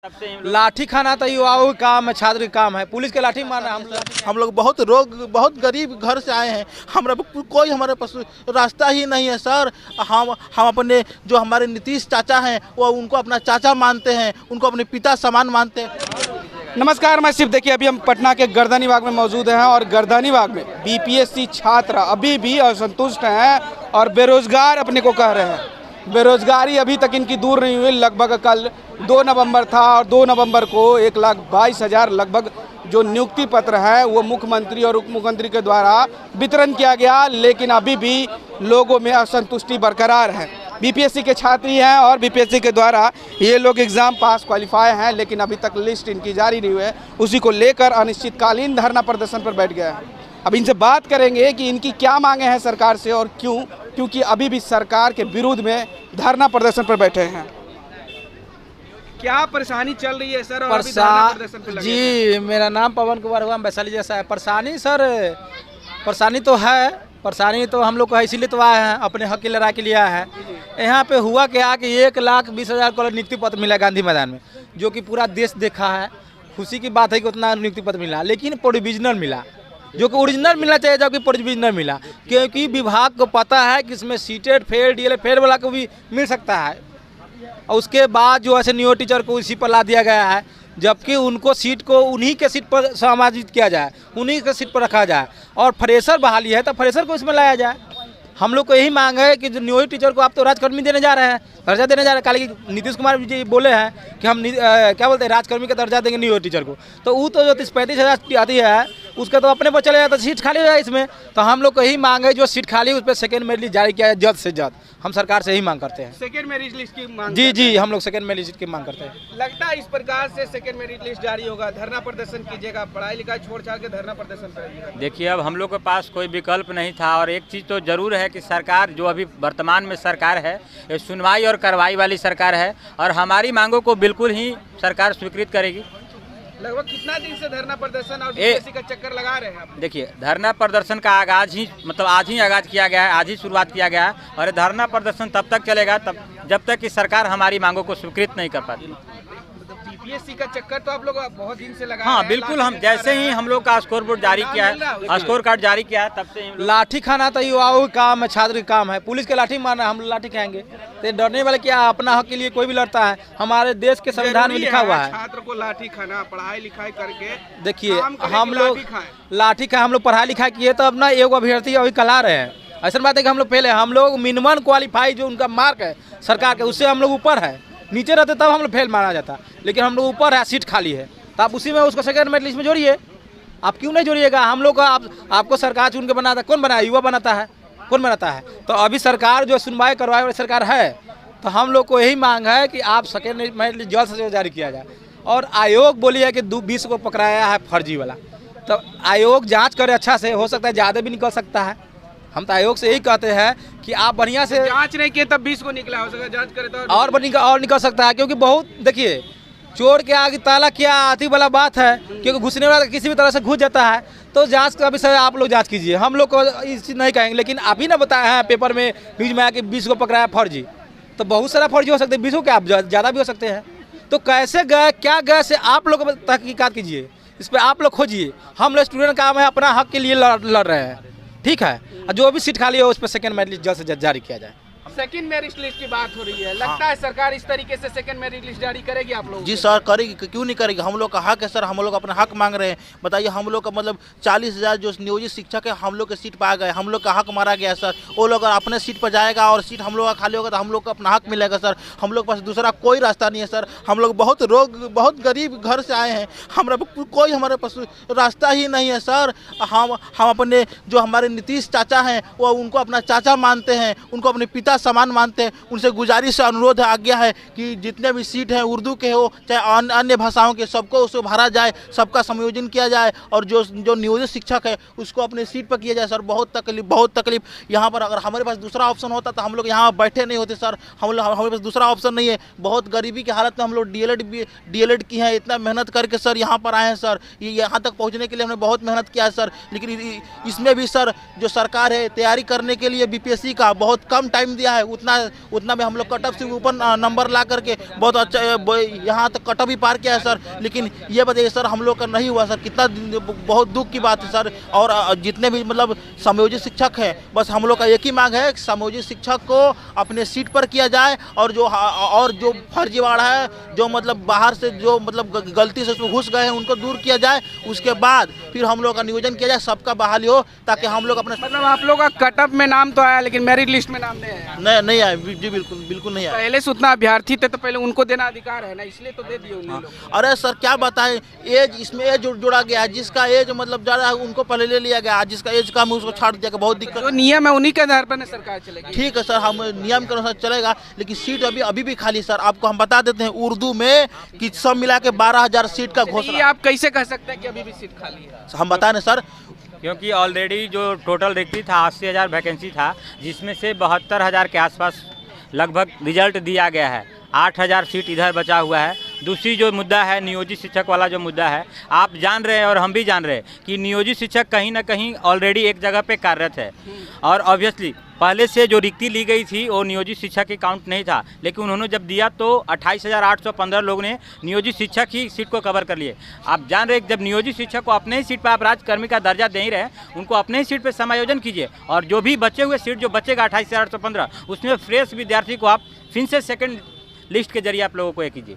लाठी खाना तो युवाओं का काम है, छात्र का काम है। पुलिस के लाठी मारना हम लोग बहुत गरीब घर से आए हैं। कोई हमारे पास रास्ता ही नहीं है सर। हम अपने जो हमारे नीतीश चाचा हैं वो उनको अपना चाचा मानते हैं, उनको अपने पिता समान मानते हैं। नमस्कार, मैं शिव। देखिए, अभी हम पटना के गर्दनीबाग में मौजूद हैं और गर्दनीबाग में बीपीएससी छात्र अभी भी असंतुष्ट हैं और बेरोजगार अपने को कह रहे हैं। बेरोजगारी अभी तक इनकी दूर नहीं हुई। लगभग कल 2 नवंबर था और 2 नवंबर को 1,22,000 लगभग जो नियुक्ति पत्र है वो मुख्यमंत्री और उप मुख्यमंत्री के द्वारा वितरण किया गया, लेकिन अभी भी लोगों में असंतुष्टि बरकरार है। बीपीएससी के छात्र हैं और बीपीएससी के द्वारा ये लोग एग्ज़ाम पास क्वालिफाई हैं, लेकिन अभी तक लिस्ट इनकी जारी नहीं हुई है। उसी को लेकर अनिश्चितकालीन धरना प्रदर्शन पर बैठ गया है। अब इनसे बात करेंगे कि इनकी क्या मांगे हैं सरकार से और क्यों, क्योंकि अभी भी सरकार के विरुद्ध में धरना प्रदर्शन पर बैठे हैं। क्या परेशानी चल रही है सर? और अभी धरना प्रदर्शन पर लगे जी, मेरा नाम पवन कुमार हुआ, वैशाली जैसा है। परेशानी सर, परेशानी तो है। परेशानी तो हम लोग को इसीलिए तो आए हैं, अपने हक की लड़ाई के लिए आए हैं। यहाँ पे हुआ क्या कि 1,20,000 करोड़ नियुक्ति पत्र मिला गांधी मैदान में, जो कि पूरा देश देखा है। खुशी की बात है कि उतना नियुक्ति पत्र मिला, लेकिन प्रोविजनल मिला, जो कि ओरिजिनल मिलना चाहिए, जबकि प्रोविजनल मिला। क्योंकि विभाग को पता है कि इसमें सीटेड फेल डीएलएड फेल वाला को भी मिल सकता है, और उसके बाद जो ऐसे न्यू टीचर को इसी पर ला दिया गया है, जबकि उनको सीट को उन्हीं के सीट पर समायोजित किया जाए, उन्हीं के सीट पर रखा जाए। और फ्रेशर बहाली है तो फ्रेशर को इसमें लाया जाए। हम लोग को यही मांग है कि जो न्यू टीचर को आप तो राजकर्मी देने जा रहे हैं, दर्जा देने जा रहे हैं। कल की नीतीश कुमार जी बोले हैं कि हम क्या बोलते हैं, राजकर्मी का दर्जा देंगे न्यू टीचर को। तो वो तो जो 35,000 आती है उसका तो अपने पर चले जाता, सीट खाली हो जाए इसमें। तो हम लोग को यही मांग है, जो सीट खाली है उस पर सेकेंड मेरिट लिस्ट जारी किया है जल्द से जल्द। हम सरकार से यही मांग करते हैं। सेकेंड मेरिट लिस्ट की मांग? जी, हम लोग सेकेंड मेरिट लिस्ट की मांग करते हैं। लगता है इस प्रकार से सेकेंड मेरिट लिस्ट जारी होगा, धरना प्रदर्शन कीजिएगा, पढ़ाई लिखाई छोड़ छाड़ के धरना प्रदर्शन करिएगा? देखिए, अब हम लोग के पास कोई विकल्प नहीं था, और एक चीज़ तो जरूर है कि सरकार जो अभी वर्तमान में सरकार है, ये सुनवाई और कार्रवाई वाली सरकार है, और हमारी मांगों को बिल्कुल ही सरकार स्वीकृत करेगी। लगभग कितना दिन से धरना प्रदर्शन और बीपीएससी का चक्कर लगा रहे हैं आप? देखिए, धरना प्रदर्शन का आगाज ही आज ही आगाज किया गया है, आज ही शुरुआत किया गया है, और धरना प्रदर्शन तब तक चलेगा जब तक कि सरकार हमारी मांगों को स्वीकृत नहीं कर पाती। बीपीएससी का चक्कर तो आप लोग बहुत दिन से लगा रहे हाँ, हैं। बिल्कुल। हम जैसे ही हम लोग का स्कोर बोर्ड जारी किया है, स्कोर कार्ड जारी किया है, तब से लाठी खाना तो युवाओं का काम है, छात्र का काम है। पुलिस के लाठी मारना हम लाठी खाएंगे, तो डरने वाले क्या, अपना हक के लिए कोई भी लड़ता है। हमारे देश के संविधान में लिखा हुआ है छात्र को लाठी खाना, पढ़ाई लिखाई करके। देखिए, हम लोग लाठी खाए, हम लोग पढ़ाई लिखाई किए तो अपना एक अभ्यर्थी अभी कला रहे हैं। ऐसा बात है कि हम लोग फेल है। हम लोग मिनिमम क्वालिफाई जो उनका मार्क है सरकार के, उससे हम लोग ऊपर है। नीचे रहते तब हम लोग फेल माना जाता, लेकिन हम लोग ऊपर है, सीट खाली है, तो आप उसी में उसको सेकेंड मेरिट लिस्ट में जोड़िए। आप क्यों नहीं जोड़िएगा? हम लोग का आपको सरकार चुन के बनाता, कौन बनाया? युवा बनाता है, कौन बनाता है? तो अभी सरकार जो सुनवाई करवाए वाली सरकार है, तो हम लोग को यही मांग है कि आप सेकेंड मेरिट लिस्ट जल्द से जल्द जारी किया जाए। और आयोग बोली है कि 20 को पकड़ाया है फर्जी वाला, तो आयोग जाँच करे अच्छा से, हो सकता है ज़्यादा भी निकल सकता है। हम तो आयोग से यही कहते हैं कि आप बढ़िया से जांच नहीं किए तब 20 को निकला, हो सकता जांच करे तो और निकल सकता है। क्योंकि बहुत, देखिए, चोर के आगे ताला क्या आती वाला बात है, क्योंकि घुसने वाला किसी भी तरह से घुस जाता है। तो जांच का विषय आप लोग जांच कीजिए, हम लोग को इस चीज़ नहीं कहेंगे। लेकिन अभी ना बताया है पेपर में, न्यूज में आया कि 20 को पकड़ाया फर्जी, तो बहुत सारा फर्जी हो सकते हैं। 20 को क्या, ज़्यादा भी हो सकते हैं। तो कैसे गए, क्या गए, से आप लोग तहकीकात कीजिए, इस पर आप लोग खोजिए। हम लोग स्टूडेंट काम है, अपना हक के लिए लड़ रहे हैं, ठीक है। जो भी सीट खाली है उस पर सेकेंड मेरिट लिस्ट जल्द से जल्द जारी किया जाए। सेकंड मेरिट लिस्ट की बात हो रही है, लगता है सरकार इस तरीके से सेकंड मेरिट लिस्ट जारी करेगी आप लोग? जी सर, करेगी, क्यों नहीं करेगी। हम लोग का हक है सर, हम लोग अपना हक मांग रहे हैं। बताइए, हम लोग का मतलब 40,000 जो नियोजित शिक्षक है, हम लोग के सीट पर आ गए, हम लोग का हक मारा गया सर। वो लोग अगर अपने सीट पर जाएगा और सीट हम लोग का खाली होगा तो हम लोग को अपना हक मिलेगा सर। हम लोग के पास दूसरा कोई रास्ता नहीं है सर। हम लोग बहुत गरीब घर से आए हैं। कोई हमारे पास रास्ता ही नहीं है सर। हम अपने जो हमारे नीतीश चाचा हैं वो उनको अपना चाचा मानते हैं, उनको अपने पिता समान मानते हैं। उनसे गुजारिश अनुरोध आज्ञा है कि जितने भी सीट हैं, उर्दू के हो चाहे अन्य भाषाओं के, सबको उसको भरा जाए, सबका संयोजन किया जाए, और जो नियोजित शिक्षक है उसको अपने सीट पर किया जाए सर। बहुत तकलीफ यहाँ पर। अगर हमारे पास दूसरा ऑप्शन होता तो हम लोग यहाँ बैठे नहीं होते सर। हमारे पास दूसरा ऑप्शन नहीं है। बहुत गरीबी की हालत में हम लोग डीएलएड की हैं, इतना मेहनत करके सर यहाँ पर आए हैं सर। ये यहाँ तक पहुँचने के लिए हमने बहुत मेहनत किया है सर। लेकिन इसमें भी सर जो सरकार है, तैयारी करने के लिए बीपीएससी का बहुत कम टाइम दिया है उतना में हम लोग कटअप से ऊपर नंबर ला करके बहुत अच्छा यहाँ तक कटअप ही पार किया है सर। लेकिन ये बताइए सर हम लोग का नहीं हुआ सर, कितना बहुत दुख की बात है सर। और जितने भी मतलब समयोजित शिक्षक हैं, बस हम लोग का एक ही मांग है, समयोजित शिक्षक को अपने सीट पर किया जाए और जो फर्जीवाड़ा है, जो मतलब बाहर से जो मतलब गलती से उसमें घुस गए हैं उनको दूर किया जाए। उसके बाद फिर हम लोग का नियोजन किया जाए, सबका बहाली हो, ताकि हम लोग अपने मतलब आप लोग का कटअप में नाम तो आया लेकिन मेरिट लिस्ट में नाम नहीं आया। नहीं आया जी, बिल्कुल नहीं आया। पहले से उतना अभ्यर्थी थे तो पहले उनको देना अधिकार है ना, इसलिए तो दे दिए उन्हें लोग। अरे सर क्या बताएं, एज इसमें एज जोड़ा गया है, जिसका एज मतलब ज़्यादा है उनको पहले ले लिया गया, जिसका एज कम है उसको छाड़ दिया गया। बहुत दिक्कत। जो नियम है उन्हीं के आधार पर सरकार चलेगी। ठीक है सर, हम नियम के अनुसार चलेगा, लेकिन सीट अभी भी खाली सर। आपको हम बता देते हैं उर्दू में कि सब मिला के 12,000 सीट का घोषणा। आप कैसे कह सकते हैं कि अभी भी सीट खाली है? हम बता रहे सर, क्योंकि ऑलरेडी जो टोटल रिक्ति था 80,000 वैकेंसी था, जिसमें से 72,000 के आसपास लगभग रिजल्ट दिया गया है। 8,000 सीट इधर बचा हुआ है। दूसरी जो मुद्दा है नियोजित शिक्षक वाला जो मुद्दा है, आप जान रहे हैं और हम भी जान रहे हैं कि नियोजित शिक्षक कहीं ना कहीं ऑलरेडी एक जगह पे कार्यरत है। और ऑब्वियसली पहले से जो रिक्ति ली गई थी वो नियोजित शिक्षक की काउंट नहीं था, लेकिन उन्होंने जब दिया तो 28,815 लोग ने नियोजित शिक्षक ही सीट को कवर कर लिए। आप जान रहे हैं जब नियोजित शिक्षक को अपने ही सीट पर आप राज्यकर्मी का दर्जा दे ही रहे हैं, उनको अपने ही सीट पर समायोजन कीजिए। और जो भी बचे हुए सीट जो बचेगा 28,815, उसमें फ्रेश विद्यार्थी को आप फिर से सेकेंड लिस्ट के जरिए आप लोगों को ये कीजिए।